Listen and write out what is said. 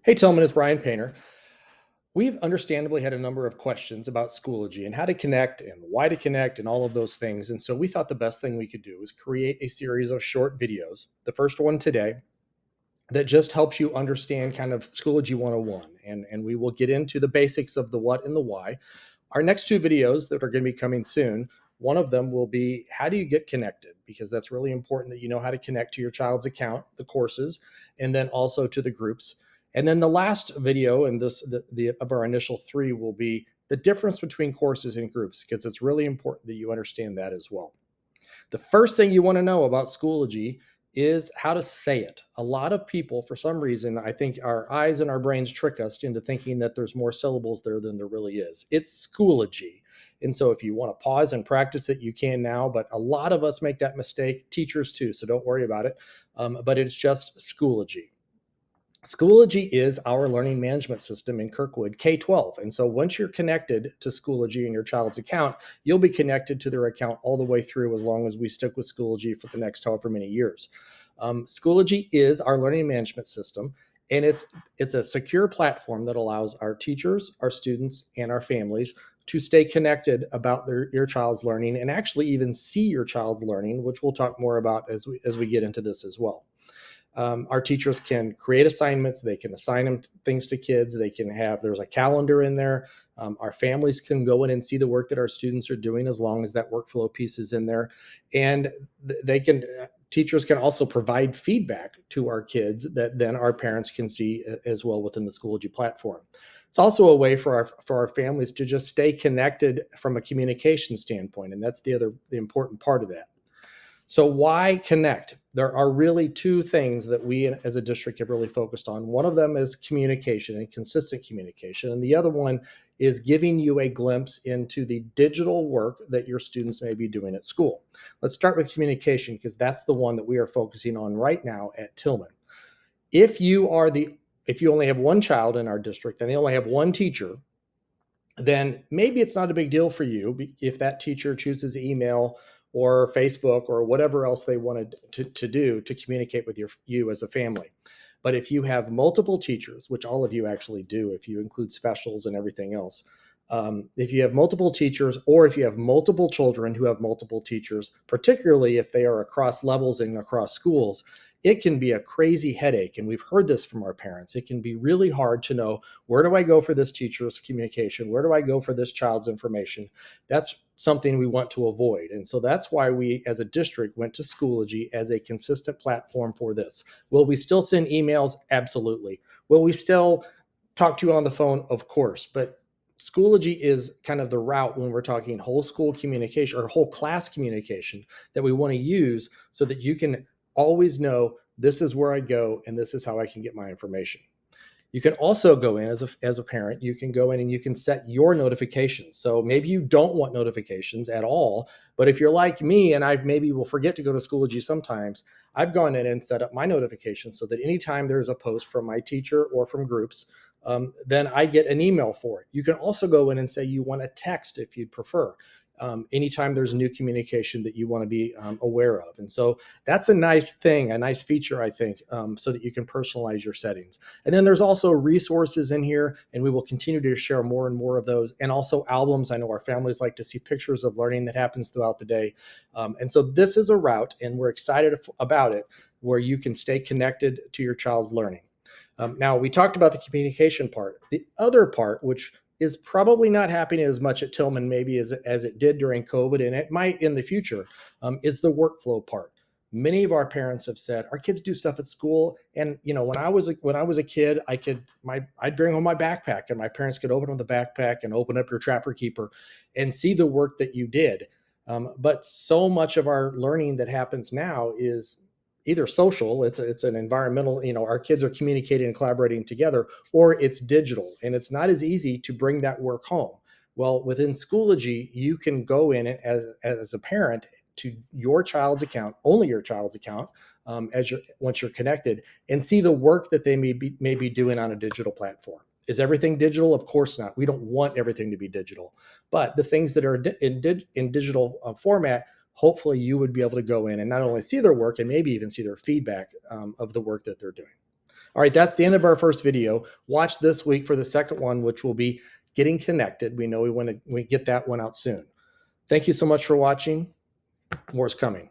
Hey, Tillman, it's Brian Painter. We've understandably had a number of questions about Schoology and how to connect and why to connect and all of those things. And so we thought the best thing we could do is create a series of short videos. The first one today that just helps you understand kind of Schoology 101. And we will get into the basics of the what and the why. Our next two videos that are going to be coming soon, one of them will be how do you get connected? Because that's really important that you know how to connect to your child's account, the courses, and then also to the groups. And then the last video and the of our initial three will be the difference between courses and groups, because it's really important that you understand that as well. The first thing you want to know about Schoology is how to say it. A lot of people, for some reason, I think our eyes and our brains trick us into thinking that there's more syllables there than there really is. It's Schoology. And so if you want to pause and practice it, you can now, but a lot of us make that mistake, teachers too, so don't worry about it. But it's just Schoology. Schoology is our learning management system in Kirkwood K-12. And so once you're connected to Schoology in your child's account, you'll be connected to their account all the way through as long as we stick with Schoology for the next however many years. Schoology is our learning management system, and it's a secure platform that allows our teachers, our students, and our families to stay connected about your child's learning and actually even see your child's learning, which we'll talk more about as we get into this as well. Our teachers can create assignments. They can assign things to kids. There's a calendar in there. Our families can go in and see the work that our students are doing as long as that workflow piece is in there. And teachers can also provide feedback to our kids that then our parents can see as well within the Schoology platform. It's also a way for our families to just stay connected from a communication standpoint. And that's the important part of that. So why connect? There are really two things that we as a district have really focused on. One of them is communication and consistent communication. And the other one is giving you a glimpse into the digital work that your students may be doing at school. Let's start with communication, because that's the one that we are focusing on right now at Tillman. If you only have one child in our district and they only have one teacher, then maybe it's not a big deal for you if that teacher chooses email or Facebook or whatever else they wanted to do to communicate with you as a family. But if you have multiple teachers, which all of you actually do, if you include specials and everything else, if you have multiple teachers, or if you have multiple children who have multiple teachers, particularly if they are across levels and across schools, it can be a crazy headache. And we've heard this from our parents. It can be really hard to know, where do I go for this teacher's communication? Where do I go for this child's information? That's something we want to avoid. And so that's why we, as a district, went to Schoology as a consistent platform for this. Will we still send emails? Absolutely. Will we still talk to you on the phone? Of course. But Schoology is kind of the route when we're talking whole school communication or whole class communication that we want to use, so that you can always know, this is where I go and this is how I can get my information. You can also go in as a parent, you can go in and you can set your notifications. So maybe you don't want notifications at all, but if you're like me and I maybe will forget to go to Schoology sometimes, I've gone in and set up my notifications so that anytime there's a post from my teacher or from groups, then I get an email for it. You can also go in and say you want a text if you'd prefer. Anytime there's new communication that you want to be aware of. And so that's a nice thing, a nice feature, I think, so that you can personalize your settings. And then there's also resources in here, and we will continue to share more and more of those. And also albums. I know our families like to see pictures of learning that happens throughout the day. And so this is a route, and we're excited about it, where you can stay connected to your child's learning. Now, we talked about the communication part. The other part, which is probably not happening as much at Tillman maybe as it did during COVID, and it might in the future, is the workflow part. Many of our parents have said our kids do stuff at school, and when I was a kid, I'd bring home my backpack, and my parents could open up the backpack and open up your Trapper Keeper and see the work that you did. But so much of our learning that happens now is either social, it's an environmental, our kids are communicating and collaborating together, or it's digital, and it's not as easy to bring that work home. Well, within Schoology, you can go in as a parent to your child's account, only your child's account, once you're connected, and see the work that they may be doing on a digital platform. Is everything digital? Of course not. We don't want everything to be digital, but the things that are in digital format, hopefully you would be able to go in and not only see their work and maybe even see their feedback of the work that they're doing. All right, that's the end of our first video. Watch this week for the second one, which will be getting connected. We know we want to get that one out soon. Thank you so much for watching. More is coming.